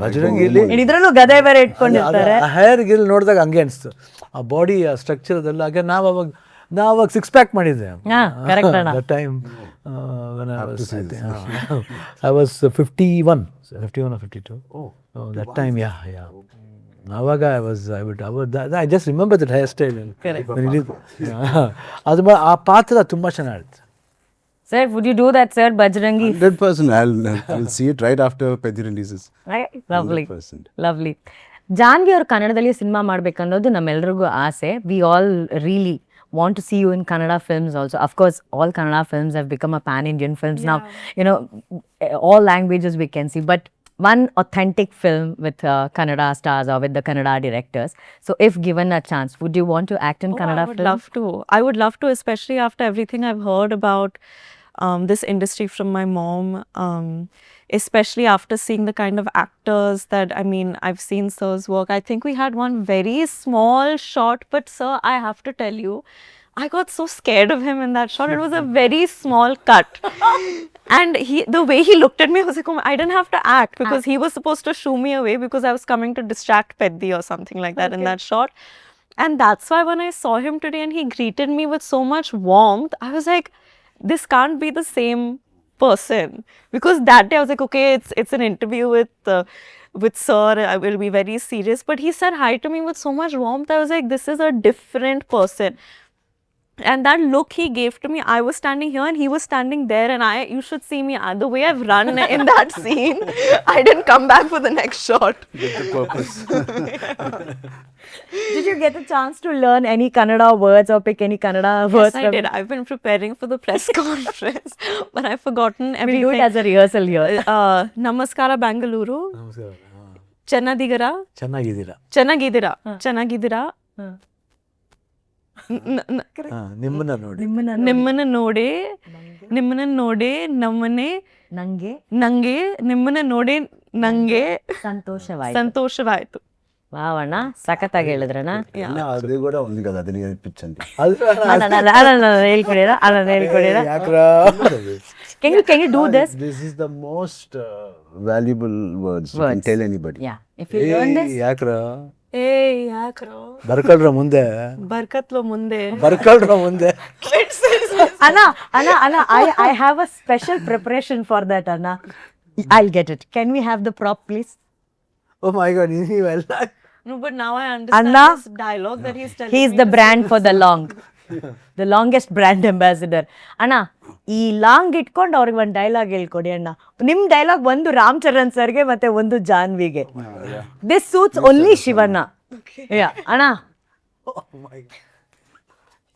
ಭಜರಂಗಿಲಿ ಇದ್ರಲ್ಲೂ ಗದೆ ಬೇರೆ ಇಟ್ಕೊಂಡಿರ್ತಾರೆ. ಹೇರ್ ಗಿಲ್ ನೋಡಿದಾಗ ಹಂಗೆ ಅನಿಸ್ತು, ಆ ಬಾಡಿ ಆ ಸ್ಟ್ರಕ್ಚರ್ ಅದೆಲ್ಲ. ಹಾಗೆ ನಾವು ಅವಾಗ 6 ಪ್ಯಾಕ್ ಮಾಡಿದ್ದೆ that time when I was 51 or 52. That time, yeah. ಆವಾಗ I just remember that hairstyle. ಅದು ಆ ಪಾತ್ರ ತುಂಬ ಚೆನ್ನಾಗಿತ್ತು. Sir, would you do that, sir, Bajrangi? 100%. I'll see it right after Peddi releases. Lovely. 100%. Lovely. Janhvi ಅವರು ಕನ್ನಡದಲ್ಲಿ cinema ಮಾಡ್ಬೇಕನ್ನೋದು ನಮ್ಮೆಲ್ರಿಗೂ ಆಸೆ. We all really want to see you in Kannada films also. Of course, all Kannada films have become a pan-Indian films now. You know, all languages we can see. But one authentic film with Kannada stars or with the Kannada directors. So if given a chance, would you want to act in Kannada films? I would love to, especially after everything I've heard about this industry from my mom. Especially after seeing the kind of actors that, I mean, I've seen Sir's work. I think we had one very small shot, but Sir, I have to tell you, I got so scared of him in that shot. It was a very small cut. And the way he looked at me, I was like, oh, I didn't have to act because he was supposed to shoo me away because I was coming to distract Peddi or something like that in that shot. And that's why when I saw him today and he greeted me with so much warmth, I was like, this can't be the same person. Because that day I was like, okay, it's an interview with Sir, I will be very serious. But he said hi to me with so much warmth. I was like, this is a different person. And that look he gave to me, I was standing here and he was standing there, and you should see me, the way I've run in that scene. I didn't come back for the next shot. Get the purpose. Did you get a chance to learn any Kannada words or pick any Kannada words? Yes, I did. I've been preparing for the press conference, but I've forgotten everything. We'll do it as a rehearsal here. Namaskara Bangalore. ನಮಸ್ಕಾರ. Chennadiggara. ಚೆನ್ನಾಗಿದ್ದೀರಾ. ನಿಮ್ಮನ್ನ ನೋಡಿ ನಿಮ್ಮನ್ನ ನೋಡಿ ನಂಗೆ ನಿಮ್ಮನ್ನ ನೋಡಿ ನಂಗೆ ಸಂತೋಷವಾಯ್ತು. ವಾವಣ್ಣ, ಸಖತ್ತಾಗಿ ಹೇಳಿದ್ರಣ್ಣ. ಅದು ಕೂಡ ಒಂದು ಕಥೆ, ಅದನ್ನ ಪಿಚ್ ಅಂತ ಹೇಳ್ಕೊಡಿರ. Can you do this? This is the most valuable words you can tell anybody. Yeah. If you learn this. ಯಾಕ್ರ ಬರ್ಕತ್ಲ ಮುಂದೆ Anna, I have a special preparation for that, Anna. I'll get it. Can we have the prop, please? Oh my God, ನೀವೆಲ್ಲ. No, but now I understand Anna, this dialogue that he's telling He's me the brand for the long. The longest brand ambassador. ಅಣ್ಣ, ಈ long ಇಟ್ಕೊಂಡು ಅವ್ರಿಗೆ ಒಂದು dialogue ಹೇಳ್ಕೊಡಿ ಅಣ್ಣ. ನಿಮ್ dialogue ಒಂದು ರಾಮ್ ಚರಣ್ ಸರ್ಗೆ ಮತ್ತೆ ಒಂದು ಜಾನ್ವಿಗೆ. This suits only Shivanna. ಅಣ್ಣ,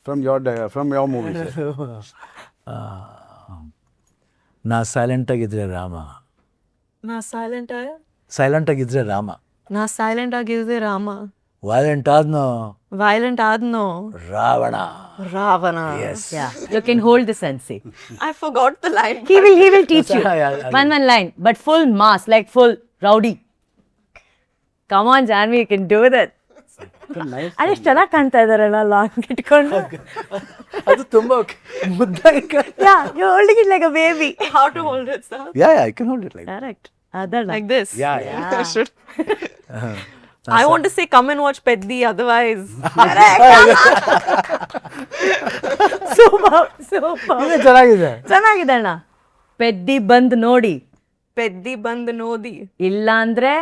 from your movie, sir. ನಾ ಸೈಲೆಂಟ್ ಆಗಿದ್ರೆ ರಾಮ. ನಾ ಸೈಲೆಂಟ್ ಸೈಲೆಂಟ್ ಆಗಿದ್ರೆ ರಾಮ. ನಾ ಸೈಲೆಂಟ್ ಆಗಿದ್ದೆ ರಾಮ. ವೈಲೆಂಟ್ ಆದ್ನೋ ವೈಲೆಂಟ್ ಆದ್ನೋ Ravana. Ravana. Yeah, you can hold this and say. I forgot the line. He will teach you. One line, but full mass, like full rowdy. Come on, Janvi, you can do that. ಅದೇ ಚೆನ್ನಾಗಿ ಕಾಣ್ತಾ ಇದಾರಲ್ಲ long ಇಟ್ಕೊಂಡು. ಅದು ತುಂಬಾ ಮುದ್ದಾಗಿ. Yeah, you're holding it like a baby. How to hold it, sir? Yeah, I can hold it like that. Correct. Adala. Like this. Yeah. I should. I want to say come and watch Peddi, otherwise. Super. ಚೆನ್ನಾಗಿದೆ. ಚೆನ್ನಾಗಿದೆ ಅಣ್ಣ. ಪೆದ್ದಿ ಬಂದ್ ನೋಡಿ. Peddi ಬಂದ್ ನೋಡಿ. ಇಲ್ಲಾಂದ್ರೆ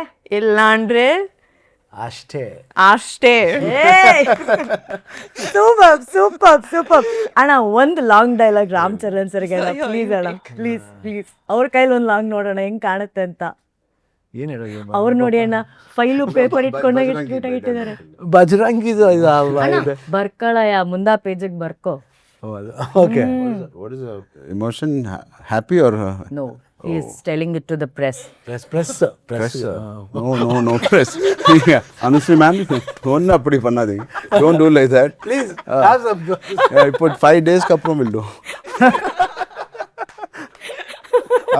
ಅಷ್ಟೇ. Super. ಅಣ್ಣ ಒಂದು ಲಾಂಗ್ ಡೈಲಾಗ್ ರಾಮ್ ಚರಣ್ ಸರ್ಗೆ ಪ್ಲೀಸ್ ಅಣ್ಣ, ಪ್ಲೀಸ್ ಅವ್ರ ಕೈಲಿ ಒಂದು ಲಾಂಗ್ ನೋಡೋಣ ಹೆಂಗ್ ಕಾಣುತ್ತೆ ಅಂತ. ಏನ್ ಹೇಳೋ ಅವ್ರು ನೋಡಿ ಅಣ್ಣ ಫೈಲು ಪೇಪರ್ ಇಟ್ಕೊಂಡಾಗ ಎಷ್ಟು ಕ್ಯೂಟ್ ಆಗಿಟ್ಟಿದ್ದಾರೆ. ಬಜರಂಗಿದು ಇದು ಬರ್ಕೊಳಯ್ಯ ಮುಂದಾ ಪೇಜಿಗೆ ಬರ್ಕೋ. Okay. What is the emotion? Happy or? No, he is telling it to the press. Press. No press. Anushree ma'am, don't appadi pannadi. Don't do like that. Please. I put 5 days kapram will do.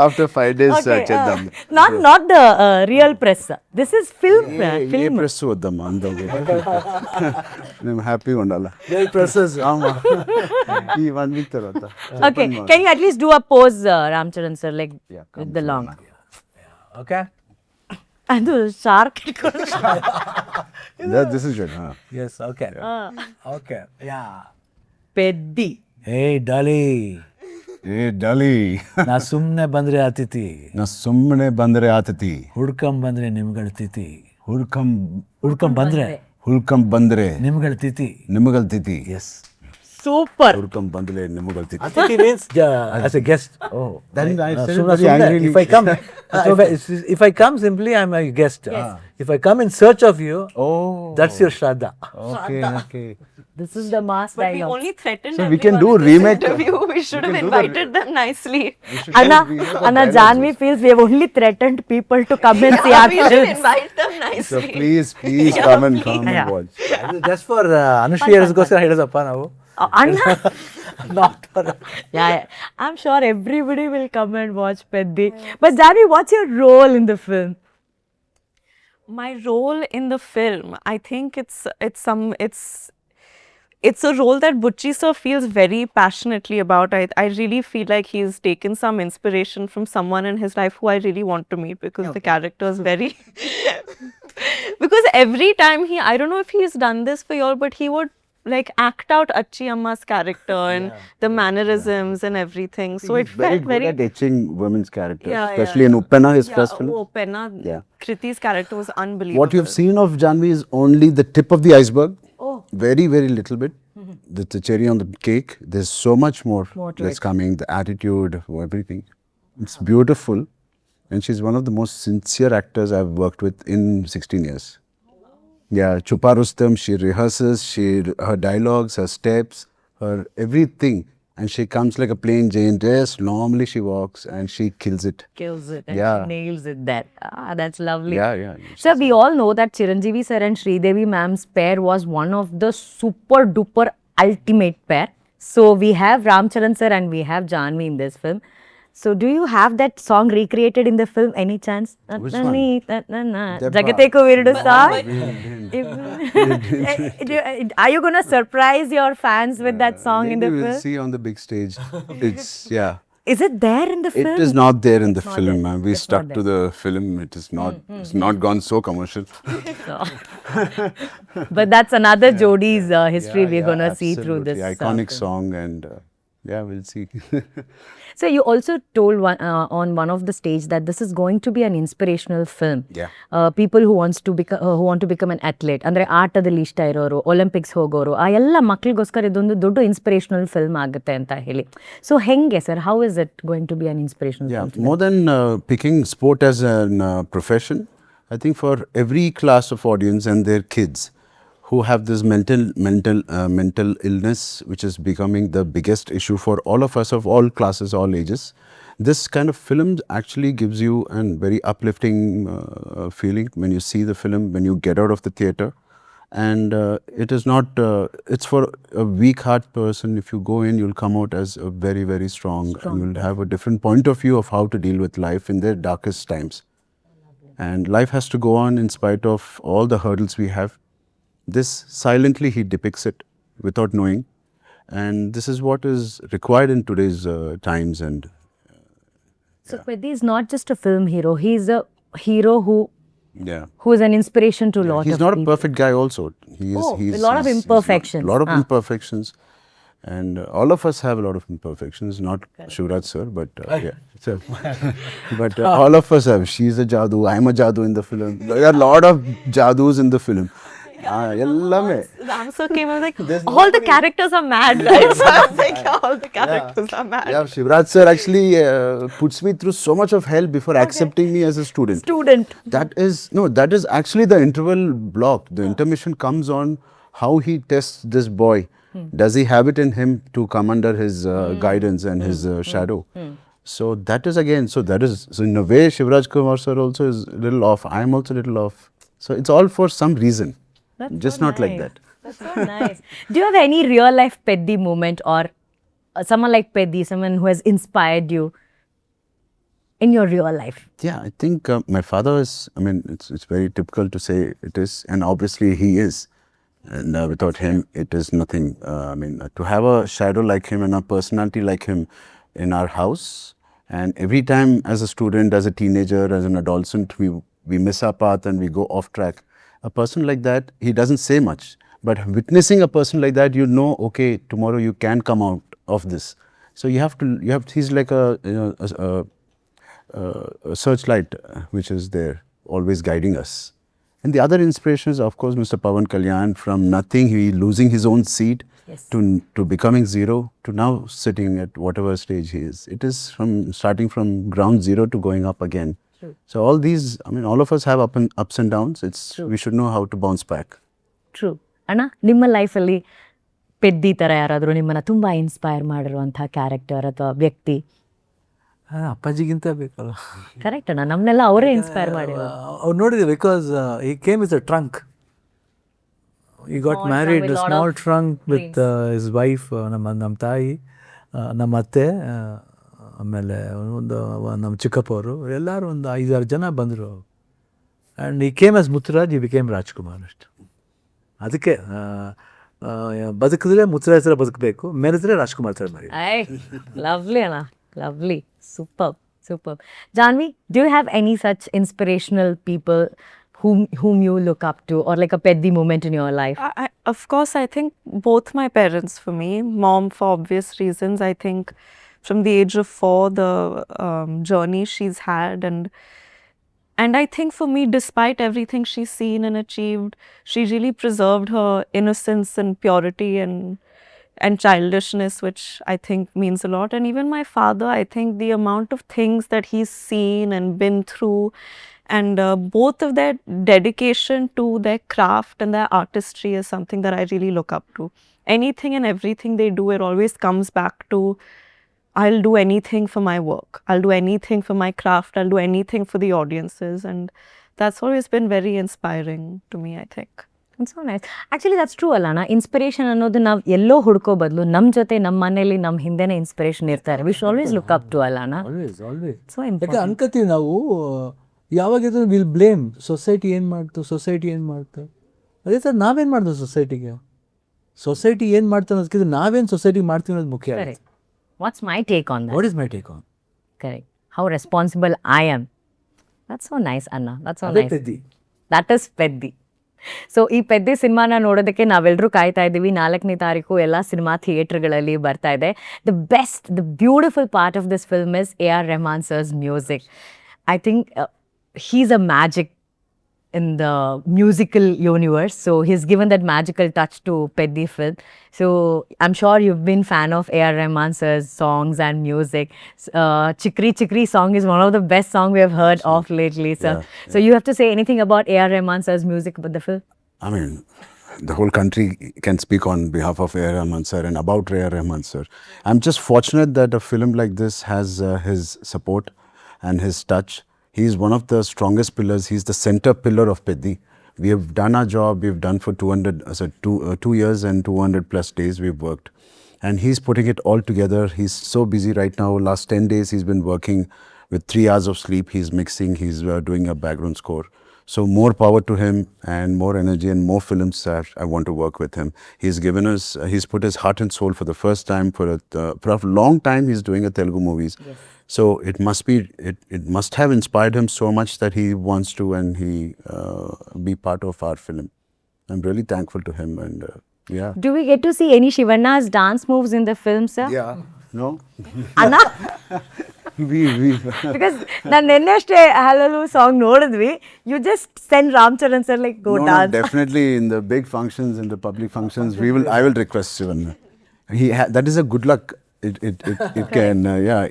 After 5 days cheddam. Not the real press. This is film. Ye press oddamma andage. I'm happy ondala. Presses. Ama. Ee 1 week tarvata. Okay, can you at least do a pose, Ram Charan sir, like with the long? Okay. ಅದು shark ಇಟ್ಕೊಂಡು. This is good. Yes, okay. Okay. Yeah. Peddi. Hey, Dolly. ಡಲಿ. ನಾ ಸುಮ್ನೆ ಬಂದ್ರೆ ಅತಿಥಿ. ಹುಡ್ಕಂ ಬಂದ್ರೆ ನಿಮ್ಗಳ ತಿಥಿ. ಹುಡ್ಕಂ ಬಂದ್ರೆ ನಿಮ್ಗಳ ತಿಥಿ. Yes. Super. ಹುಡ್ಕಂ ಬಂದ್ರೆ ನಿಮ್ಗಳ ತಿಥಿ. Atithi means as a guest. Oh. Then I said if I come simply I'm a guest. If I come in search of you, that's your Shraddha. Okay. This is the mass But we dialogue. only threatened So we can everyone do in this remake. interview. We should have invited them nicely. Anna, Janvi feels we have only threatened people to come and see our We should films. invite them So nicely. please come and watch. Just for Anushree ಗೋಸ್ಕರ ಹೇಳಿದಪ್ಪ ನಾವು. Anna. Not for Yeah, I'm sure everybody will come and watch Peddi. But Janvi, what's your role in the film? My role in the film, I think it's a role that Butchie sir feels very passionately about. I really feel like he's taken some inspiration from someone in his life who I really want to meet, because the character is very because every time I don't know if he's done this for y'all, but he would like act out Achi Amma's character and the mannerisms and everything. So it felt Very good at etching women's characters, Yeah, especially in Uppenna, his first film. Penna, Yeah. Kriti's character was unbelievable. What you've seen of Janvi is only the tip of the iceberg. Very, very little bit. That's the cherry on the cake. There's so much more that's coming. The attitude, everything. It's beautiful. And she's one of the most sincere actors I've worked with in 16 years. Yeah, Chupa Rustam, she rehearses, her dialogues, her steps, her everything. And she comes like a plain Jane dress. Normally she walks and she kills it. And Yeah. she nails it there. That's lovely. Yeah. Sir, we all know that Chiranjeevi sir and Sridevi ma'am's pair was one of the super duper ultimate pair. So we have Ram Charan sir and we have Janvi in this film. So do you have that song recreated in the film any chance? Which one? Jagateku Virudu song. Are you going to surprise your fans with that song in the Maybe film? we'll see on the big stage. It's, Is it there in the film? It is not there in the Not film, there. ma'am. We It's stuck not to the film. It is not. It's not gone so commercial. But that's another Jodi's history we're going to see through this. Absolutely. Iconic song, and we'll see. So you also told on one of the stage that this is going to be an inspirational film. Yeah. People who want to become an athlete, ಅಂದ್ರೆ ಆಟದಲ್ಲಿ ಇಷ್ಟ ಇರೋರು, Olympics ಹೋಗೋರು, ಆ ಎಲ್ಲ ಮಕ್ಕಳಿಗೋಸ್ಕರ ಇದೊಂದು ದೊಡ್ಡ ಇನ್ಸ್ಪಿರೇಷನಲ್ ಫಿಲ್ಮ್ ಆಗುತ್ತೆ ಅಂತ ಹೇಳಿ. ಸೊ ಹೆಂಗೆ sir, how is it going to be an inspirational Yeah. Film? More than picking sport as a profession, I think for every class of audience and their kids who have this mental illness, which is becoming the biggest issue for all of us of all classes, all ages, this kind of film actually gives you a very uplifting feeling when you see the film, when you get out of the theater. And it is not, it's for a weak heart person. If you go in, you'll come out as a very, very strong, and you'll have a different point of view of how to deal with life in their darkest times. And life has to go on in spite of all the hurdles we have. This silently he depicts it without knowing. And this is what is required in today's times. And So Peddi is not just a film hero. He's a hero who yeah, is an inspiration to a lot he's of not a people. perfect guy also. He is, a lot of imperfections. A lot of imperfections. And all of us have a lot of imperfections, not Shivraj sir, but yeah. So, but all of us have. She's a jadoo, I'm a jadoo in the film. There are a lot of jadoos in the film. Ellame. Ram sir came and was like, all the characters are mad, right? So I was like, yeah, all the characters are mad. Yeah, Shivraj sir actually puts me through so much of hell before accepting me as a student. That is actually the interval block. The intermission comes on how he tests this boy. Does he have it in him to come under his guidance and his shadow? So that is so in a way Shivraj Kumar sir also is a little off. I am also a little off. So it's all for some reason. That's just so not like nice. that. That's so nice. Do you have any real life Peddi moment, or someone like Peddi, someone who has inspired you in your real life? Yeah, I think my father is, I mean, it's very typical to say it is, and obviously he is. And without him, it is nothing. I mean, to have a shadow like him and a personality like him in our house, and every time as a student, as a teenager, as an adolescent, we miss our path and we go off track. A person like that, he doesn't say much. But witnessing a person like that, you know, okay, tomorrow you can come out of this. So he's like a searchlight which is there, always guiding us. And the other inspiration is, of course, Mr. Pawan Kalyan. From nothing, he losing his own seat to becoming zero, to now sitting at whatever stage he is. It is starting from ground zero to going up again. True. So all these, I mean, all of us have ups and downs. We should know how to bounce back. True ಅಣ್ಣ, ನಿಮ್ಮ ಲೈಫಲ್ಲಿ ಪೆದ್ದಿ ಥರ ಯಾರಾದರೂ ನಿಮ್ಮನ್ನು ತುಂಬ inspire ಮಾಡಿರುವಂಥ character ಅಥವಾ ವ್ಯಕ್ತಿ? ಅಪ್ಪಾಜಿಗಿಂತ ಬೇಕಲ್ಲ. ಕರೆಕ್ಟ್ ಅಣ್ಣ, ನಮ್ಮನ್ನೆಲ್ಲ ಅವರೇ ಇನ್ಸ್ಪೈರ್ ಮಾಡಿರೋದು. ಅವ್ರು ನೋಡಿದೆ, ಬಿಕಾಸ್ ಈ ಕೇಮ್ ವಿತ್ ಅ ಟ್ರಂಕ್. ಈ got married, small trunk with his wife, ನಮ್ಮ ತಾಯಿ, ನಮ್ಮ ಅತ್ತೆ, ಆಮೇಲೆ ನಮ್ಮ ಚಿಕ್ಕಪ್ಪವರು, ಎಲ್ಲರೂ ಒಂದು 5-6 ಜನ ಬಂದರು. ಆ್ಯಂಡ್ ಈ ಕೇಮ್ ಆಸ್ ಮುತ್ತುರಾಜ್, ಈ ಬಿಕೇಮ್ ರಾಜ್ಕುಮಾರ್ ಅಷ್ಟು. ಅದಕ್ಕೆ ಬದುಕಿದ್ರೆ ಮುತ್ತುರಾಜ್ ಥರ ಬದುಕಬೇಕು, ಮೆರೆದ್ರೆ ರಾಜ್ಕುಮಾರ್ ಥರ ಮರಿ. ಲವ್ಲಿ ಅಣ್ಣ, lovely, super. Janvi, do you have any such inspirational people whom you look up to, or like a Peddi moment in your life? Of course, I think both my parents for me. Mom, for obvious reasons. I think from the age of 4, the journey she's had, and I think for me, despite everything she's seen and achieved, she really preserved her innocence and purity and childishness, which I think means a lot. And even my father, I think the amount of things that he's seen and been through, and both of their dedication to their craft and their artistry is something that I really look up to. Anything and everything they do, it always comes back to, I'll do anything for my work, I'll do anything for my craft, I'll do anything for the audiences, and that's always been very inspiring to me, I think. It's so nice. Actually, that's true ಅಲ್ಲಣ್ಣ. Inspiration ಅನ್ನೋದು ನಾವು ಎಲ್ಲೋ ಹುಡ್ಕೋ ಬದಲು ನಮ್ಮ ಜೊತೆ, ನಮ್ಮ ಮನೇಲಿ, ನಮ್ಮ ಹಿಂದೆನೇ ಇನ್ಸ್ಪಿರೇಷನ್ ಇರ್ತಾರೆ. We should always look up to ಅಲ್ಲಣ್ಣ. ಆಲ್ವೇಸ್ ಸೊ ಯಾಕೆ ಅನ್ಕೋತೀವಿ ನಾವು, ಯಾವಾಗಿದ್ರು ವಿಲ್ ಬ್ಲೇಮ್ ಸೊಸೈಟಿ ಏನು ಮಾಡ್ತು. ಅದೇ ಥರ ನಾವೇನು ಮಾಡ್ದು ಸೊಸೈಟಿಗೆ? ಸೊಸೈಟಿ ಏನು ಮಾಡ್ತಾನೆ ಅನ್ನೋದಕ್ಕಿಂತ ನಾವೇನು ಸೊಸೈಟಿಗೆ ಮಾಡ್ತೀವಿ ಅನ್ನೋದು ಮುಖ್ಯ. What's my take on that? What is my take on? Correct. How responsible I am. That's so nice ಅಣ್ಣ. That's so nice. That is Peddi. So ಈ ಪೆದ್ದಿ ಸಿನಿಮಾನ ನೋಡೋದಕ್ಕೆ ನಾವೆಲ್ಲರೂ ಕಾಯ್ತಾ ಇದ್ದೀವಿ. 4ನೇ ತಾರೀಕು ಎಲ್ಲ ಸಿನಿಮಾ ಥಿಯೇಟ್ರ್ಗಳಲ್ಲಿ ಬರ್ತಾ ಇದೆ. The beautiful part of this film is A.R. Rahman sir's music. I think he's a magic in the musical universe, so he's given that magical touch to Peddi film. So I'm sure you've been fan of A.R. Rahman sir's songs and music. Chikri Chikri song is one of the best songs we have heard of lately, sir. So you have to say anything about A.R. Rahman sir's music about the film? I mean, the whole country can speak on behalf of A.R. Rahman sir and about A.R. Rahman sir. I'm just fortunate that a film like this has his support and his touch. He's one of the strongest pillars. He's the center pillar of Peddi. We have done our job. We've done for 2 years and 200 plus days we've worked. And he's putting it all together. He's so busy right now. Last 10 days he's been working with 3 hours of sleep. He's mixing, he's doing a background score. So more power to him and more energy and more films. I want to work with him. He's given us, he's put his heart and soul for the first time. For a long time he's doing a Telugu movies. Yes. So it must have inspired him so much that he wants to and he be part of our film. I'm really thankful to him and yeah. Do we get to see any Shivana's dance moves in the film, sir? Yeah. No? Anna? Because ನಾನು ನಿನ್ನೆ ಅಷ್ಟೇ ಹಲಲು song ನೋಡಿದ್ವಿ you just send Ramcharan sir like go dance definitely in the big functions in the public functions I will request Shivan. That is a good luck. It can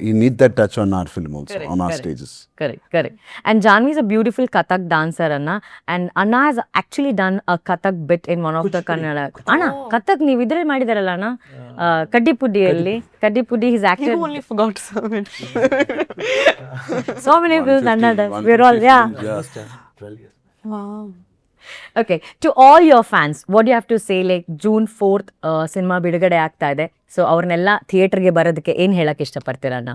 you need that touch on our film also, on our stages. Correct. And Janvi is a beautiful Kathak dancer, Anna. And Anna has actually done a Kathak bit in one of the Kannada. Anna, Kathak ನೀವು ಇದ್ರಲ್ಲಿ ಮಾಡಿದಾರಲ್ಲ ಅಣ್ಣ ಕಡ್ಡಿಪುಡ್ಡಿಯಲ್ಲಿ ಕಡ್ಡಿಪುಡ್ಡಿ he's acted. You only forgot so many. So many films Anna does. We're all Wow. Okay, to all your fans, what do you have to say? Like June 4th cinema ಬಿಡುಗಡೆ ಆಗ್ತಾ ಇದೆ. So ಅವ್ರನ್ನೆಲ್ಲ ಥಿಯೇಟರ್ಗೆ ಬರೋದಕ್ಕೆ ಏನು ಹೇಳಕ್ಕೆ ಇಷ್ಟಪಡ್ತೀರಾ ಅಣ್ಣ?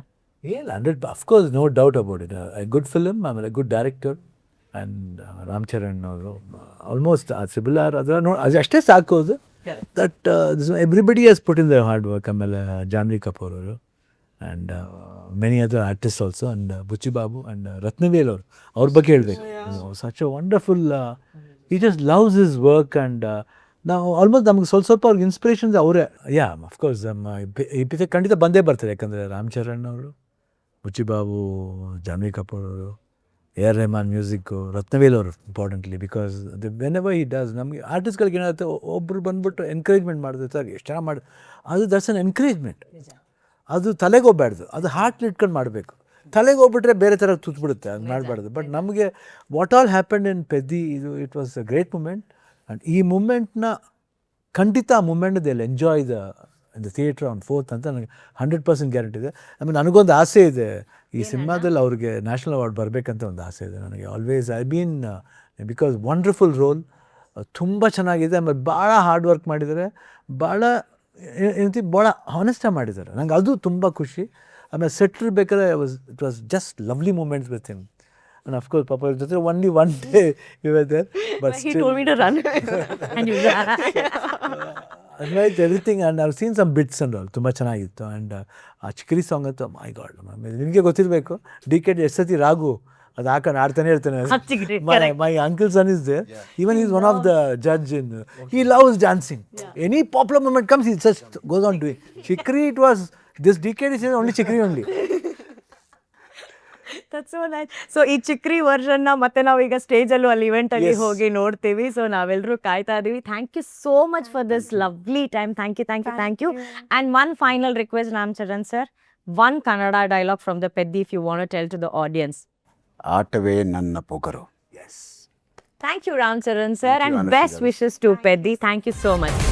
Of course, no doubt about it. A good film, a good director, and Ramcharan almost similar. ಅಷ್ಟೇ ಸಾಕು ಅದು. That everybody has put in their hard work. ಆಮೇಲೆ ಜಾನ್ವಿ ಕಪೂರ್ ಅವರು and many other artists also, and Buchi Babu and Ratnavel ಅವ್ರ ಬಗ್ಗೆ ಹೇಳ್ಬೇಕು. Such a wonderful, he just loves his work and ನಾವು almost ನಮ್ಗೆ ಸ್ವಲ್ಪ ಅವ್ರಿಗೆ ಇನ್ಸ್ಪಿರೇಷನ್ಸ್ ಅವರೇ. ಅಫ್ಕೋರ್ಸ್ ಈ ಖಂಡಿತ ಬಂದೇ ಬರ್ತಾರೆ. ಯಾಕಂದರೆ ರಾಮಚರಣ್ ಅವರು, ಬುಚ್ಚಿಬಾಬು, ಜಾನ್ವಿ ಕಪೂರ್ ಅವರು, A.R. Rahman ಮ್ಯೂಸಿಕ್ಕು, ರತ್ನವೇಲ್ ಅವರು importantly. Because when ever he does ನಮಗೆ ಆರ್ಟಿಸ್ಟ್ಗಳಿಗೆ ಏನಾಗುತ್ತೆ, ಒಬ್ಬರು ಬಂದುಬಿಟ್ಟು ಎನ್ಕರೇಜ್ಮೆಂಟ್ ಮಾಡಿದ್ರೆ ಸರ್ ಎಷ್ಟು ಚೆನ್ನಾಗಿ ಮಾಡಿ ಅದು ದಟ್ಸ್ ಅನ್ ಎನ್ಕರೇಜ್ಮೆಂಟ್. ಅದು ತಲೆಗೆ ಹೋಗ್ಬಾರ್ದು, ಅದು ಹಾರ್ಟ್ಲಿ ಇಟ್ಕೊಂಡು ಮಾಡಬೇಕು. ತಲೆಗೆ ಹೋಗ್ಬಿಟ್ರೆ ಬೇರೆ ಥರ ತುತ್ಬಿಡುತ್ತೆ, ಅದು ಮಾಡಬಾರ್ದು. ಬಟ್ ನಮಗೆ what all happened in Peddi, it was a great moment. And ಈ ಮೂಮೆಂಟ್ನ ಖಂಡಿತ ಆ ಮೂಮೆಂಟ್ದಲ್ಲಿ enjoy the theatre on 4th ಅಂತ ನನಗೆ 100% ಗ್ಯಾರಂಟಿ ಇದೆ. ಆಮೇಲೆ ನನಗೊಂದು ಆಸೆ ಇದೆ, ಈ ಸಿನಿಮಾದಲ್ಲಿ ಅವ್ರಿಗೆ ನ್ಯಾಷನಲ್ ಅವಾರ್ಡ್ ಬರಬೇಕಂತ ಒಂದು ಆಸೆ ಇದೆ ನನಗೆ. ಆಲ್ವೇಸ್ ಬಿಕಾಸ್ ವಂಡರ್ಫುಲ್ ರೋಲ್, ತುಂಬ ಚೆನ್ನಾಗಿದೆ. ಆಮೇಲೆ ಭಾಳ ಹಾರ್ಡ್ ವರ್ಕ್ ಮಾಡಿದ್ದಾರೆ, ಭಾಳ ಭಾಳ ಹಾನೆಸ್ಟಾಗಿ ಮಾಡಿದ್ದಾರೆ. ನಂಗೆ ಅದು ತುಂಬ ಖುಷಿ. ಆಮೇಲೆ ಸೆಟ್ಲ್ ಬೇಕಾದ್ರೆ it was just lovely moments with him. And of course, Papa, only one day we were there. But he told me to run. And you ran. I liked everything and I've seen some bits and all. ತುಂಬ ಚೆನ್ನಾಗಿತ್ತು. And ಆ ಚಿಕ್ರಿ song ಅಂತೂ ಮೈ god, ನಿಮಗೆ ಗೊತ್ತಿರಬೇಕು, DK ಎಷ್ಟು ಸತಿ ರಾಗು ಅದು ಹಾಕೊಂಡು ಆಡ್ತಾನೆ ಇರ್ತಾನೆ. My uncle son is there, even is one of the judge in, he loves dancing. Any popular moment comes he just goes on doing. Chikri, it was this DK is only Chikri only. That's so nice. So ಈ ಚಿಕ್ರಿ ವರ್ಷನ್ನ ಮತ್ತೆ ನಾವು ಈಗ ಸ್ಟೇಜಲ್ಲೂ ಅಲ್ಲಿ ಇವೆಂಟಲ್ಲಿ ಹೋಗಿ ನೋಡ್ತೀವಿ. So ನಾವೆಲ್ಲರೂ ಕಾಯ್ತಾ ಇದೀವಿ. Thank you so much for this lovely time. Thank you. And one final request, Ramcharan sir, one Kannada dialogue from the Peddi if you want to tell to the audience. ಆಟವೇ ನನ್ನ Pogaru. Thank you, Ramcharan sir, and best wishes to Peddi. Thank you so much.